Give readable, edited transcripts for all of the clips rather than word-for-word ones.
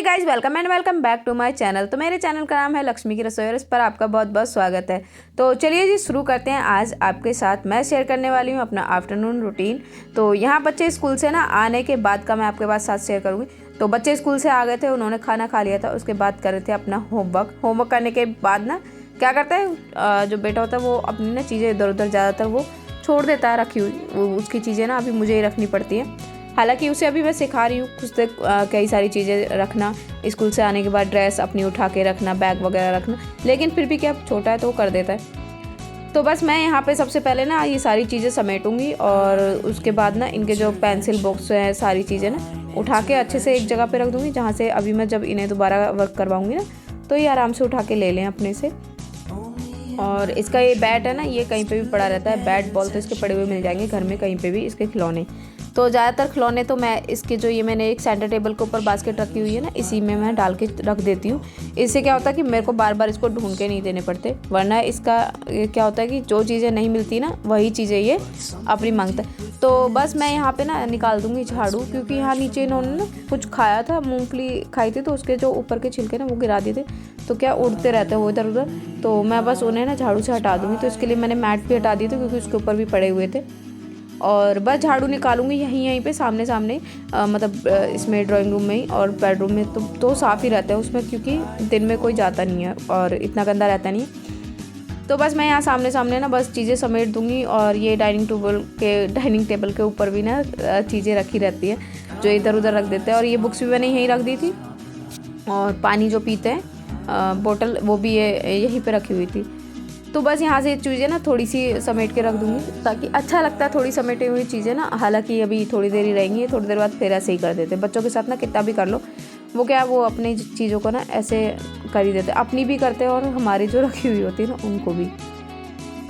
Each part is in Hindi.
Guys, welcome and welcome back to my channel. तो मेरे चैनल का नाम है लक्ष्मी की रसोई और इस पर आपका बहुत बहुत स्वागत है। तो चलिए जी शुरू करते हैं। आज आपके साथ मैं शेयर करने वाली हूँ अपना आफ्टरनून रूटीन। तो यहाँ बच्चे स्कूल से ना आने के बाद का मैं आपके पास साथ शेयर करूँगी। तो बच्चे स्कूल से आ गए थे, उन्होंने खाना खा लिया था, उसके बाद कर रहे थे अपना होमवर्क करने के बाद ना क्या करता है जो बेटा होता है वो अपनी ना चीज़ें इधर उधर ज़्यादातर वो छोड़ देता है रखी हुई। उसकी चीज़ें ना अभी मुझे ही रखनी पड़ती है। हालांकि उसे अभी मैं सिखा रही हूँ खुद से कई सारी चीज़ें रखना, स्कूल से आने के बाद ड्रेस अपनी उठा के रखना, बैग वगैरह रखना, लेकिन फिर भी क्या छोटा है तो वो कर देता है। तो बस मैं यहाँ पे सबसे पहले ना ये सारी चीज़ें समेटूंगी और उसके बाद ना इनके जो पेंसिल बॉक्स हैं सारी चीज़ें ना उठा के अच्छे से एक जगह पे रख दूँगी, जहाँ से अभी मैं जब इन्हें दोबारा वर्क करवाऊँगी ना तो ये आराम से उठा के ले लें अपने से। और इसका ये बैट है ना, ये कहीं पे भी पड़ा रहता है, बैट बॉल तो इसके पड़े हुए मिल जाएंगे घर में कहीं पे भी। इसके खिलौने तो ज़्यादातर खिलौने तो मैं इसके जो ये मैंने एक सेंटर टेबल के ऊपर बास्केट रखी हुई है ना, इसी में मैं डाल के रख देती हूँ। इससे क्या होता है कि मेरे को बार बार इसको ढूंढ के नहीं देने पड़ते, वरना इसका क्या होता है कि जो चीज़ें नहीं मिलती ना वही चीज़ें ये अपनी मांगता है। तो बस मैं यहाँ पे ना निकाल दूँगी झाड़ू, क्योंकि यहाँ नीचे इन्होंने ना कुछ खाया था, मूँगफली खाई थी, तो उसके जो ऊपर के छिलके ना वो गिरा दिए थे, तो क्या उड़ते रहते हैं वो इधर उधर। तो मैं बस उन्हें ना झाड़ू से हटा दूँगी। तो इसके लिए मैंने मैट भी हटा दिए थे क्योंकि उसके ऊपर भी पड़े हुए थे। और बस झाड़ू निकालूंगी यहीं पे सामने सामने, मतलब इसमें ड्राइंग रूम में ही, और बेडरूम में तो साफ़ ही रहता है उसमें, क्योंकि दिन में कोई जाता नहीं है और इतना गंदा रहता नहीं है। तो बस मैं यहाँ सामने सामने ना बस चीज़ें समेट दूँगी। और ये डाइनिंग टेबल के ऊपर भी ना चीज़ें रखी रहती है जो इधर उधर रख देते हैं। और ये बुक्स भी मैंने यहीं रख दी थी, और पानी जो पीते हैं बोतल वो भी ये यहीं पे रखी हुई थी। तो बस यहाँ से चीज़ें ना थोड़ी सी समेट के रख दूँगी, ताकि अच्छा लगता है थोड़ी समेटी हुई चीज़ें ना। हालांकि अभी थोड़ी देर ही रहेंगी, थोड़ी देर बाद फिर ऐसे ही कर देते हैं। बच्चों के साथ ना कितना भी कर लो, वो क्या है वो अपनी चीज़ों को ना ऐसे कर ही देते, अपनी भी करते हैं और हमारी जो रखी हुई होती है ना उनको भी।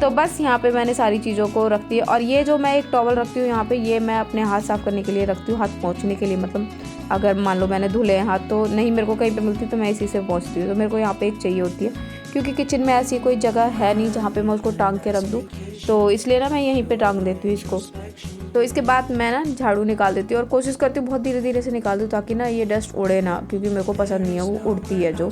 तो बस यहाँ पे मैंने सारी चीज़ों को रख दिया। और ये जो मैं एक टॉवल रखती हूँ यहाँ पे, ये मैं अपने हाथ साफ़ करने के लिए रखती हूँ, हाथ पोंछने के लिए। मतलब अगर मान लो मैंने धुले हैं हाथ तो नहीं मेरे को कहीं पे मिलती, तो मैं इसी से पोंछती हूँ। तो मेरे को यहाँ पे एक चाहिए होती है, क्योंकि किचन में ऐसी कोई जगह है नहीं जहाँ पे मैं उसको टांग के रख दूँ, तो इसलिए ना मैं यहीं पे टांग देती हूँ इसको। तो इसके बाद मैं ना झाड़ू निकाल देती हूँ और कोशिश करती हूँ बहुत धीरे धीरे से निकाल दूँ, ताकि ना ये डस्ट उड़े ना, क्योंकि मेरे को पसंद नहीं है वो उड़ती है जो।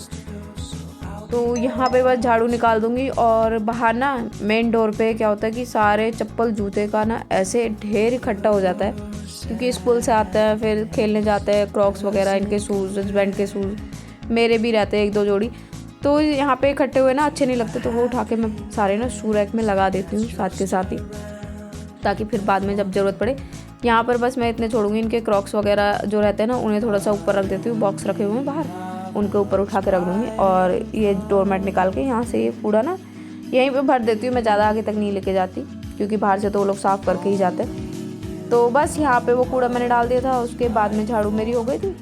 तो यहाँ पे बस झाड़ू निकाल दूँगी। और बाहर ना मेन डोर पे क्या होता है कि सारे चप्पल जूते का ना ऐसे ढेर इकट्ठा हो जाता है, क्योंकि स्कूल से आते हैं फिर खेलने जाते हैं, क्रॉक्स वगैरह, इनके शूज़, हस्बैंड के शूज़, मेरे भी रहते हैं एक दो जोड़ी। तो यहाँ पे इकट्ठे हुए ना अच्छे नहीं लगते, तो वो उठा के मैं सारे ना शू रैक में लगा देती हूँ साथ के साथ ही, ताकि फिर बाद में जब ज़रूरत पड़े। यहाँ पर बस मैं इतने छोड़ूंगी, इनके क्रॉक्स वगैरह जो रहते हैं ना उन्हें थोड़ा सा ऊपर रख देती हूँ, बॉक्स रखे हुए हैं बाहर, उनके ऊपर उठा के रख दूँगी। और ये डोरमेट निकाल के यहाँ से ये कूड़ा ना यहीं पे भर देती हूँ। मैं ज़्यादा आगे तक नहीं लेके जाती, क्योंकि बाहर से तो वो लोग साफ़ करके ही जाते हैं। तो बस यहाँ पे वो कूड़ा मैंने डाल दिया था, उसके बाद में झाड़ू मेरी हो गई थी।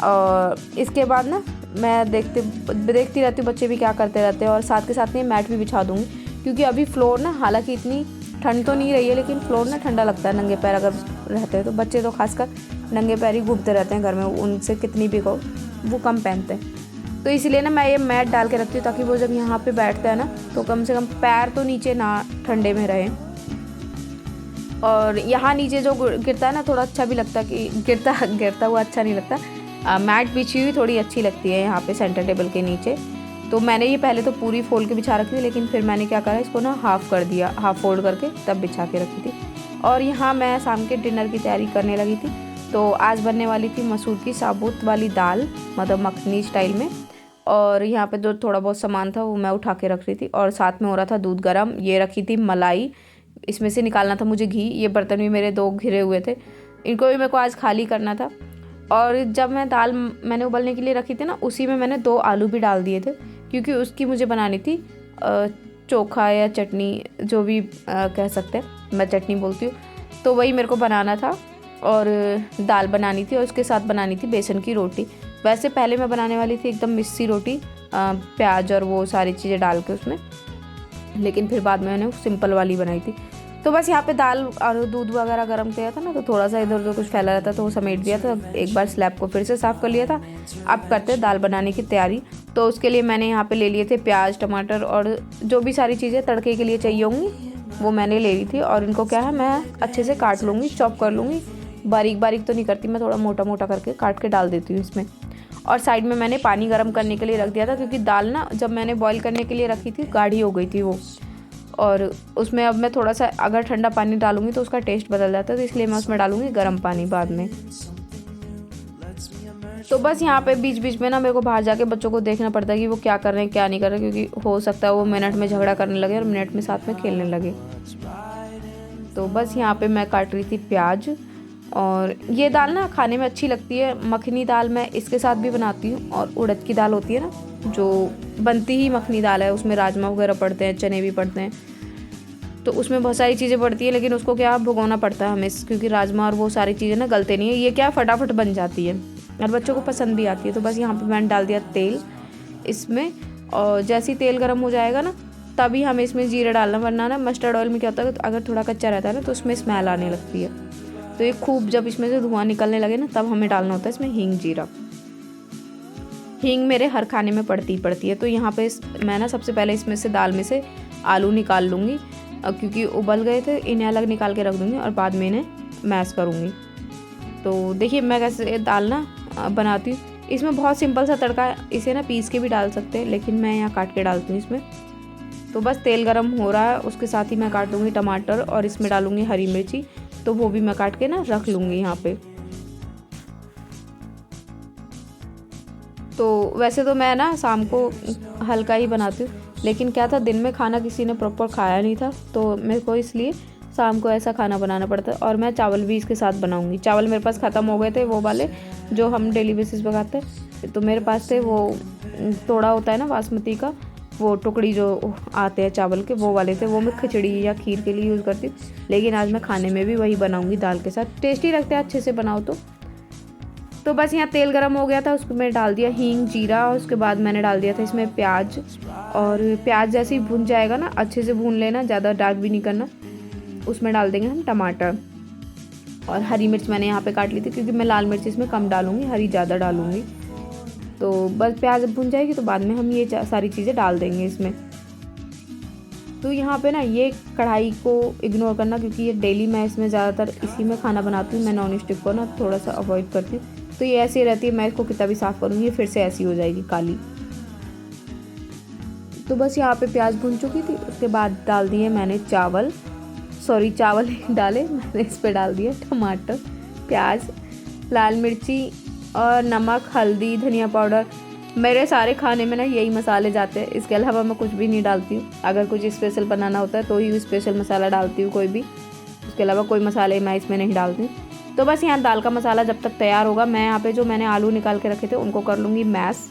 और इसके बाद ना मैं देखती रहती हूँ बच्चे भी क्या करते रहते हैं, और साथ के साथ में मैट भी बिछा दूँगी, क्योंकि अभी फ्लोर ना हालांकि इतनी ठंड तो नहीं रही है, लेकिन फ्लोर ना ठंडा लगता है नंगे पैर अगर रहते हैं। तो बच्चे तो खासकर नंगे पैर ही घूमते रहते हैं घर में, उनसे कितनी भी कहो वो कम पहनते हैं। तो इसलिए ना मैं ये मैट डाल के रखती हूँ, ताकि वो जब यहाँ पे बैठता है ना तो कम से कम पैर तो नीचे ना ठंडे में रहे। और यहाँ नीचे जो गिरता है ना थोड़ा अच्छा भी लगता है, कि गिरता हुआ अच्छा नहीं लगता। मैट बिछी हुई थोड़ी अच्छी लगती है यहाँ पे सेंटर टेबल के नीचे। तो मैंने ये पहले तो पूरी फोल्ड के बिछा रखी थी, लेकिन फिर मैंने क्या करा इसको ना हाफ़ कर दिया, हाफ़ फोल्ड करके तब बिछा के रखी थी। और यहाँ मैं शाम के डिनर की तैयारी करने लगी थी। तो आज बनने वाली थी मसूर की साबुत वाली दाल, मतलब मखनी स्टाइल में। और यहाँ पे जो थोड़ा बहुत सामान था वो मैं उठा के रख रही थी, और साथ में हो रहा था दूध गर्म। ये रखी थी मलाई, इसमें से निकालना था मुझे घी। ये बर्तन भी मेरे दो घिरे हुए थे, इनको भी मेरे को आज खाली करना था। और जब मैं दाल मैंने उबलने के लिए रखी थी ना, उसी में मैंने 2 आलू भी डाल दिए थे, क्योंकि उसकी मुझे बनानी थी चोखा या चटनी, जो भी कह सकते हैं, मैं चटनी बोलती हूँ। तो वही मेरे को बनाना था, और दाल बनानी थी, और उसके साथ बनानी थी बेसन की रोटी। वैसे पहले मैं बनाने वाली थी एकदम मिस्सी रोटी, प्याज और वो सारी चीज़ें डाल के उसमें, लेकिन फिर बाद में मैंने सिंपल वाली बनाई थी। तो बस यहाँ पे दाल और दूध वगैरह गर्म किया था ना, तो थोड़ा सा इधर उधर कुछ फैला रहता तो वो समेट दिया था, एक बार स्लैब को फिर से साफ़ कर लिया था। अब करते हैं दाल बनाने की तैयारी। तो उसके लिए मैंने यहाँ पे ले लिए थे प्याज, टमाटर, और जो भी सारी चीज़ें तड़के के लिए चाहिए होंगी वो मैंने ले ली थी। और इनको क्या है मैं अच्छे से काट लूँगी, चॉप कर लूँगी, बारीक बारीक तो नहीं करती मैं, थोड़ा मोटा मोटा करके काट के डाल देती हूँ इसमें। और साइड में मैंने पानी गर्म करने के लिए रख दिया था, क्योंकि दाल ना जब मैंने बॉईल करने के लिए रखी थी गाढ़ी हो गई थी वो, और उसमें अब मैं थोड़ा सा अगर ठंडा पानी डालूंगी तो उसका टेस्ट बदल जाता है, तो इसलिए मैं उसमें डालूंगी गर्म पानी बाद में। तो बस यहाँ पे बीच बीच में ना मेरे को बाहर जाके बच्चों को देखना पड़ता है कि वो क्या कर रहे हैं क्या नहीं कर रहे हैं, क्योंकि हो सकता है वो मिनट में झगड़ा करने लगे और मिनट में साथ में खेलने लगे। तो बस यहाँ पे मैं काट रही थी प्याज, और ये दाल ना खाने में अच्छी लगती है। मखनी दाल मैं इसके साथ भी बनाती हूँ, और उड़द की दाल होती है ना जो बनती ही मखनी दाल है, उसमें राजमा वगैरह पड़ते हैं, चने भी पड़ते हैं, तो उसमें बहुत सारी चीज़ें पड़ती है, लेकिन उसको क्या भुगोना पड़ता है हमें, क्योंकि राजमा और वो सारी चीज़ें ना गलते नहीं है। ये क्या फटाफट बन जाती है और बच्चों को पसंद भी आती है। तो बस यहाँ पे मैंने डाल दिया तेल इसमें, और जैसे ही तेल गर्म हो जाएगा ना तभी हमें इसमें जीरा डालना, वरना ना मस्टर्ड ऑयल में क्या होता है अगर थोड़ा कच्चा रहता है ना तो उसमें स्मेल आने लगती है। तो ये खूब जब इसमें से धुआं निकलने लगे ना तब हमें डालना होता है इसमें हींग जीरा। हींग मेरे हर खाने में पड़ती ही पड़ती है। तो यहाँ पे मैं ना सबसे पहले इसमें से दाल में से आलू निकाल लूँगी, क्योंकि उबल गए थे, इन्हें अलग निकाल के रख दूँगी और बाद में इन्हें मैश करूँगी। तो देखिए मैं कैसे दाल ना बनाती हूँ। इसमें बहुत सिंपल सा तड़का है, इसे ना पीस के भी डाल सकते हैं, लेकिन मैं यहाँ काट के डालती हूँ इसमें। तो बस तेल गरम हो रहा है, उसके साथ ही मैं काट दूँगी टमाटर और इसमें डालूँगी हरी मिर्ची, तो वो भी मैं काट के ना रख लूँगी यहाँ पे। तो वैसे तो मैं ना शाम को हल्का ही बनाती हूँ, लेकिन क्या था दिन में खाना किसी ने प्रॉपर खाया नहीं था, तो मेरे को इसलिए शाम को ऐसा खाना बनाना पड़ता है। और मैं चावल भी इसके साथ बनाऊंगी। चावल मेरे पास ख़त्म हो गए थे, वो वाले जो हम डेली बेसिस पे खाते हैं, तो मेरे पास थे वो तोड़ा होता है ना बासमती का, वो टुकड़ी जो आते हैं चावल के, वो वाले थे। वो मैं खिचड़ी या खीर के लिए यूज़ करती हूँ, लेकिन आज मैं खाने में भी वही बनाऊँगी दाल के साथ। टेस्टी लगता है अच्छे से बनाओ तो बस यहाँ तेल गरम हो गया था, उसको मैंने डाल दिया हींग जीरा, और उसके बाद मैंने डाल दिया था इसमें प्याज। और प्याज जैसे ही भुन जाएगा ना, अच्छे से भून लेना, ज़्यादा डार्क भी नहीं करना। उसमें डाल देंगे हम टमाटर, और हरी मिर्च मैंने यहाँ पे काट ली थी, क्योंकि मैं लाल मिर्च इसमें कम डालूँगी, हरी ज़्यादा डालूँगी। तो बस प्याज भुन जाएगी तो बाद में हम ये सारी चीज़ें डाल देंगे इसमें। तो यहाँ पे ना ये कढ़ाई को इग्नोर करना, क्योंकि ये डेली मैं इसमें ज़्यादातर इसी में खाना बनाती हूँ। मैं नॉन स्टिक को ना थोड़ा सा अवॉइड करती हूँ, तो ये ऐसी रहती है। मैं इसको कितना भी साफ़ करूँगी ये फिर से ऐसी हो जाएगी काली। तो बस यहाँ पे प्याज भुन चुकी थी, उसके बाद डाल दिए मैंने चावल नहीं डाले मैंने, इस पर डाल दिया टमाटर, प्याज, लाल मिर्ची और नमक, हल्दी, धनिया पाउडर। मेरे सारे खाने में ना यही मसाले जाते हैं, इसके अलावा मैं कुछ भी नहीं डालती हूँ। अगर कुछ स्पेशल बनाना होता है तो ही स्पेशल मसाला डालती हूँ कोई भी, उसके अलावा कोई मसाले मैं इसमें नहीं डालती हूँ। तो बस यहाँ दाल का मसाला जब तक तैयार होगा, मैं यहाँ पे जो मैंने आलू निकाल के रखे थे उनको कर लूँगी मैश।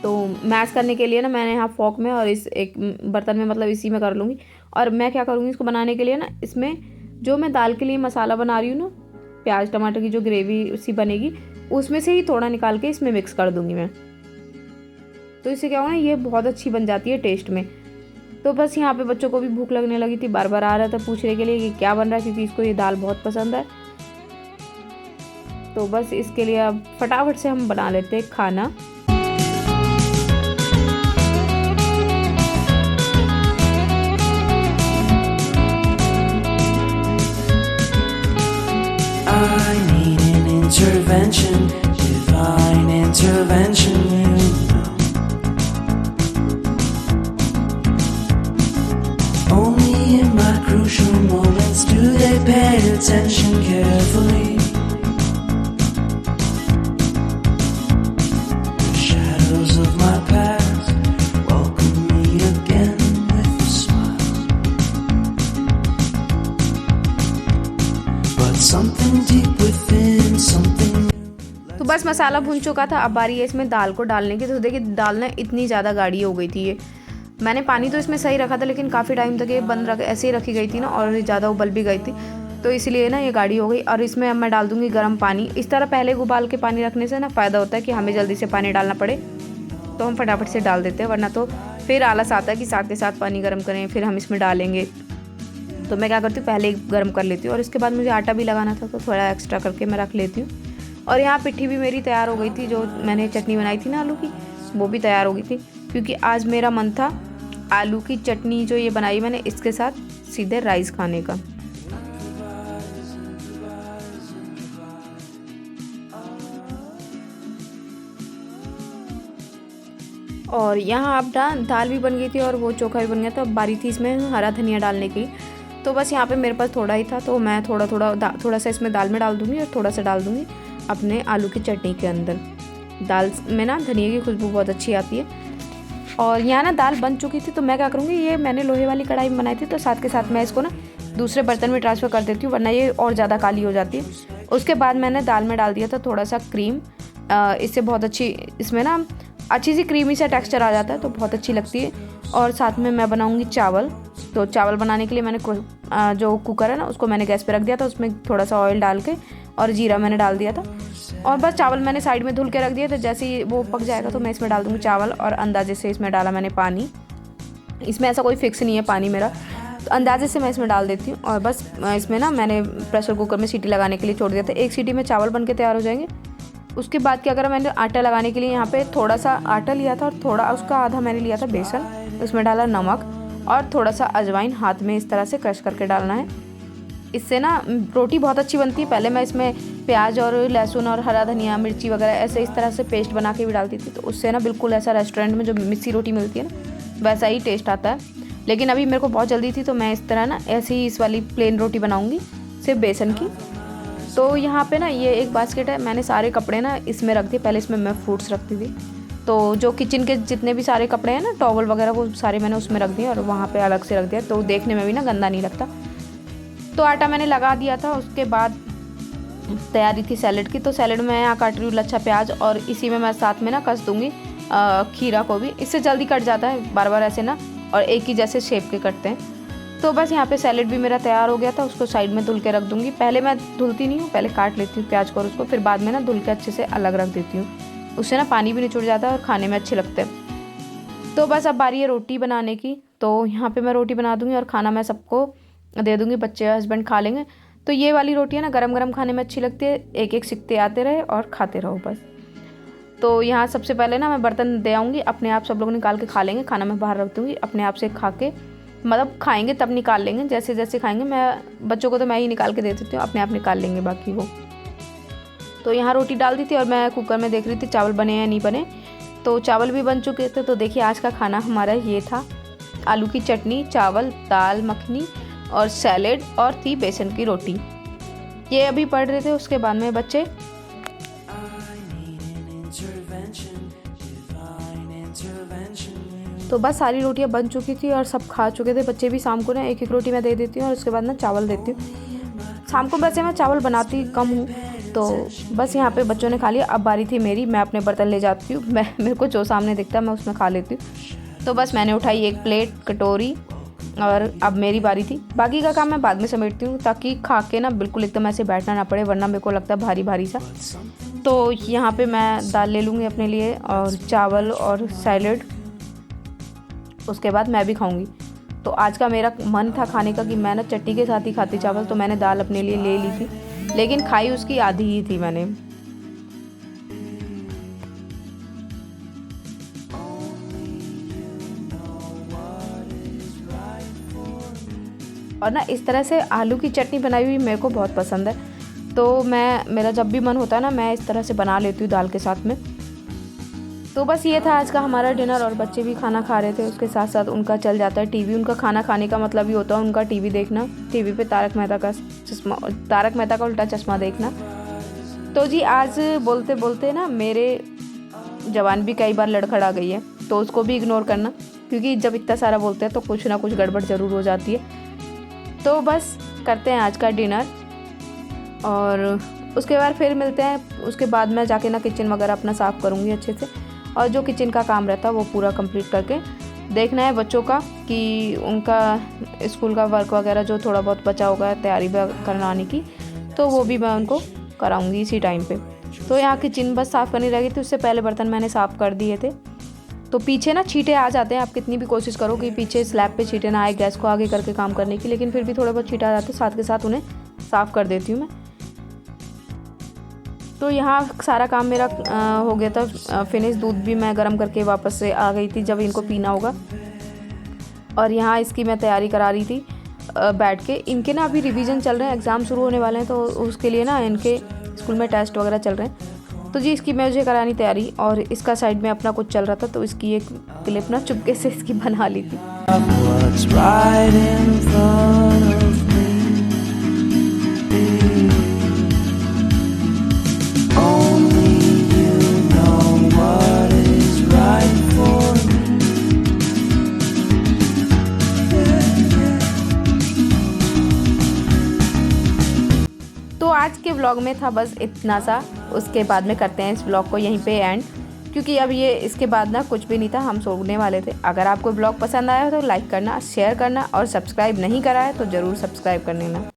तो मैश करने के लिए ना मैंने यहाँ फॉक में और इस एक बर्तन में, मतलब इसी में कर लूँगी। और मैं क्या करूँगी इसको बनाने के लिए ना, इसमें जो मैं दाल के लिए मसाला बना रही हूँ ना, प्याज टमाटर की जो ग्रेवी सी बनेगी, उसमें से ही थोड़ा निकाल के इसमें मिक्स कर दूँगी मैं। तो इससे क्या होगा ना, ये बहुत अच्छी बन जाती है टेस्ट में। तो बस यहाँ पे बच्चों को भी भूख लगने लगी थी, बार बार आ रहा था पूछने के लिए कि क्या बन रहा है, क्योंकि इसको ये दाल बहुत पसंद है। तो बस इसके लिए अब फटाफट से हम बना लेते हैं खाना। I need an intervention, divine intervention, you know. Only in my crucial moments do they pay attention carefully. The shadows of my past welcome me again with a smile. But something deep within, something. तो बस मसाला भुन चुका था, अब बारी है इसमें दाल को डालने की। तो देखिए दाल ना इतनी ज़्यादा गाढ़ी हो गई थी। ये मैंने पानी तो इसमें सही रखा था, लेकिन काफ़ी टाइम तक ये बंद ऐसे ही रखी गई थी ना, और ज़्यादा उबल भी गई थी, तो इसलिए ना ये गाढ़ी हो गई। और इसमें अब मैं डाल दूँगी गर्म पानी। इस तरह पहले उबाल के पानी रखने से ना फ़ायदा होता है कि हमें जल्दी से पानी डालना पड़े, तो हम फटाफट से डाल देते हैं, वरना तो फिर आलस आता है कि साथ के साथ पानी गर्म करें फिर हम इसमें डालेंगे। तो मैं क्या करती हूँ, पहले गर्म कर लेती हूँ। और इसके बाद मुझे आटा भी लगाना था, तो थोड़ा एक्स्ट्रा करके मैं रख लेती हूँ। और यहाँ पिट्ठी भी मेरी तैयार हो गई थी, जो मैंने चटनी बनाई थी ना आलू की, वो भी तैयार हो गई थी, क्योंकि आज मेरा मन था आलू की चटनी जो ये बनाई मैंने, इसके साथ सीधे राइस खाने का। और यहाँ अब ना दाल भी बन गई थी और वो चोखा भी बन गया था। अब बारी थी इसमें हरा धनिया डालने की। तो बस यहाँ पे मेरे पास थोड़ा ही था, तो मैं थोड़ा सा इसमें दाल में डाल दूँगी और थोड़ा सा डाल दूँगी अपने आलू की चटनी के अंदर। दाल में ना धनिया की खुशबू बहुत अच्छी आती है। और यहाँ ना दाल बन चुकी थी, तो मैं क्या करूँगी, ये मैंने लोहे वाली कढ़ाई में बनाई थी, तो साथ के साथ मैं इसको ना दूसरे बर्तन में ट्रांसफ़र कर देती हूँ, वरना ये और ज़्यादा काली हो जाती है। उसके बाद मैंने दाल में डाल दिया था थोड़ा सा क्रीम। इससे बहुत अच्छी, इसमें ना अच्छी सी क्रीमी सा टेक्सचर आ जाता है, तो बहुत अच्छी लगती है। और साथ में मैं बनाऊँगी चावल। तो चावल बनाने के लिए मैंने जो कुकर है ना उसको मैंने गैस पे रख दिया था, उसमें थोड़ा सा ऑयल डाल के और जीरा मैंने डाल दिया था। और बस चावल मैंने साइड में धुल के रख दिया, तो जैसे ही वो पक जाएगा तो मैं इसमें डाल दूँगी चावल। और अंदाजे से इसमें डाला मैंने पानी। इसमें ऐसा कोई फिक्स नहीं है पानी मेरा, तो अंदाजे से मैं इसमें डाल देती हूँ। और बस इसमें ना मैंने प्रेशर कुकर में सीटी लगाने के लिए छोड़ दिया था। एक सीटी में चावल बन के तैयार हो जाएंगे। उसके बाद क्या करा, मैंने आटा लगाने के लिए यहाँ पे थोड़ा सा आटा लिया था और थोड़ा उसका आधा मैंने लिया था बेसन। उसमें डाला नमक और थोड़ा सा अजवाइन, हाथ में इस तरह से क्रश करके डालना है। इससे ना रोटी बहुत अच्छी बनती है। पहले मैं इसमें प्याज और लहसुन और हरा धनिया, मिर्ची वगैरह ऐसे इस तरह से पेस्ट बना के भी डालती थी, तो उससे ना बिल्कुल ऐसा रेस्टोरेंट में जो मिस्सी रोटी मिलती है ना वैसा ही टेस्ट आता है। लेकिन अभी मेरे को बहुत जल्दी थी, तो मैं इस तरह ना ऐसी ही इस वाली प्लेन रोटी बनाऊँगी सिर्फ बेसन की। तो यहाँ पे ना ये एक बास्केट है, मैंने सारे कपड़े ना इसमें रख दिए। पहले इसमें मैं फ्रूट्स रखती थी, तो जो किचन के जितने भी सारे कपड़े हैं ना, टॉवल वगैरह, वो सारे मैंने उसमें रख दिए और वहाँ पे अलग से रख दिया, तो देखने में भी ना गंदा नहीं लगता। तो आटा मैंने लगा दिया था। उसके बाद तैयारी थी सैलेड की। तो सैलेड में यहाँ काट रही हूँ लच्छा प्याज, और इसी में मैं साथ में ना कस दूँगी खीरा को भी। इससे जल्दी कट जाता है, बार बार ऐसे ना और एक ही जैसे शेप के कटते हैं। तो बस यहाँ पे सैलेड भी मेरा तैयार हो गया था, उसको साइड में धुल के रख दूँगी। पहले मैं धुलती नहीं हूँ, पहले काट लेती हूँ प्याज को और उसको, फिर बाद में ना धुल के अच्छे से अलग रख देती हूँ। उससे ना पानी भी निचुड़ जाता है और खाने में अच्छे लगते हैं। तो बस अब बारी है रोटी बनाने की। तो यहाँ पे मैं रोटी बना दूँगी और खाना मैं सबको दे दूँगी, बच्चे हस्बैंड खा लेंगे। तो ये वाली रोटी है ना गरम गरम खाने में अच्छी लगती है, एक एक सिकते आते रहे और खाते रहो बस। तो यहाँ सबसे पहले ना मैं बर्तन दे आऊँगी, अपने आप सब लोग निकाल के खा लेंगे। खाना मैं बाहर रख दूँगी, अपने आप से खा के, मतलब खाएंगे तब निकाल लेंगे, जैसे जैसे खाएंगे। मैं बच्चों को तो मैं ही निकाल के दे देती हूँ, अपने आप निकाल लेंगे बाकी वो। तो यहाँ रोटी डाल दी थी और मैं कुकर में देख रही थी चावल बने या नहीं बने। तो चावल भी बन चुके थे। तो देखिए आज का खाना हमारा ये था, आलू की चटनी, चावल, दाल मखनी और सैलेड, और थी बेसन की रोटी। ये अभी पढ़ रहे थे, उसके बाद में बच्चे। तो बस सारी रोटियां बन चुकी थी और सब खा चुके थे। बच्चे भी शाम को ना एक एक रोटी मैं दे देती हूँ और उसके बाद ना चावल देती हूँ। शाम को वैसे मैं चावल बनाती कम हूँ, तो बस यहाँ पे बच्चों ने खा लिया। अब बारी थी मेरी, मैं अपने बर्तन ले जाती हूँ। मेरे को जो सामने दिखता है मैं उसमें खा लेती हूँ। तो बस मैंने उठाई एक प्लेट, कटोरी, और अब मेरी बारी थी। बाकी का काम मैं बाद में समेटती हूँ, ताकि खा के ना बिल्कुल एकदम ऐसे बैठना ना पड़े, वरना मेरे को लगता है भारी भारी सा। तो यहाँ पे मैं दाल ले लूँगी अपने लिए और चावल और सैलेड, उसके बाद मैं भी खाऊंगी। तो आज का मेरा मन था खाने का कि मैं ना चटनी के साथ ही खाती चावल, तो मैंने दाल अपने लिए ले ली थी, लेकिन खाई उसकी आधी ही थी मैंने। और ना इस तरह से आलू की चटनी बनाई हुई मेरे को बहुत पसंद है, तो मेरा जब भी मन होता है ना मैं इस तरह से बना लेती हूँ दाल के साथ में। तो बस ये था आज का हमारा डिनर, और बच्चे भी खाना खा रहे थे, उसके साथ साथ उनका चल जाता है टीवी। उनका खाना खाने का मतलब ही होता है उनका टीवी देखना, टीवी पे तारक मेहता का उल्टा चश्मा देखना। तो जी आज बोलते बोलते ना मेरे जबान भी कई बार लड़खड़ा गई है, तो उसको भी इग्नोर करना, क्योंकि जब इतना सारा बोलते हैं तो कुछ ना कुछ गड़बड़ ज़रूर हो जाती है। तो बस करते हैं आज का डिनर और उसके बाद फिर मिलते हैं। उसके बाद मैं जाके ना किचन वगैरह अपना साफ़ करूँगी अच्छे से, और जो किचन का काम रहता है वो पूरा कंप्लीट करके देखना है बच्चों का कि उनका स्कूल का वर्क वगैरह जो थोड़ा बहुत बचा होगा तैयारी कराने की, तो वो भी मैं उनको कराऊंगी इसी टाइम पे। तो यहाँ किचन बस साफ़ करनी रहेगी, तो उससे पहले बर्तन मैंने साफ़ कर दिए थे। तो पीछे ना छींटे आ जाते हैं, आप कितनी भी कोशिश करो कि पीछे स्लैब पे छींटे ना आए गैस को आगे करके काम करने की, लेकिन फिर भी थोड़े बहुत छींटे आ जाते हैं, साथ के साथ उन्हें साफ़ कर देती हूँ मैं। तो यहाँ सारा काम मेरा हो गया था फिनिश। दूध भी मैं गर्म करके वापस से आ गई थी जब इनको पीना होगा, और यहाँ इसकी मैं तैयारी करा रही थी बैठ के। इनके ना अभी रिवीजन चल रहे हैं, एग्ज़ाम शुरू होने वाले हैं, तो उसके लिए ना इनके स्कूल में टेस्ट वगैरह चल रहे हैं। तो जी इसकी मुझे करानी तैयारी, और इसका साइड में अपना कुछ चल रहा था तो इसकी एक क्लिप ना चुपके से इसकी बना ली थी। What's right in front of me? Only you know what is right for me. तो आज के व्लॉग में था बस इतना सा। उसके बाद में करते हैं इस व्लॉग को यहीं पे एंड, क्योंकि अब ये इसके बाद ना कुछ भी नहीं था, हम सोने वाले थे। अगर आपको व्लॉग पसंद आया तो लाइक करना, शेयर करना और सब्सक्राइब नहीं करा है तो ज़रूर सब्सक्राइब कर लेना।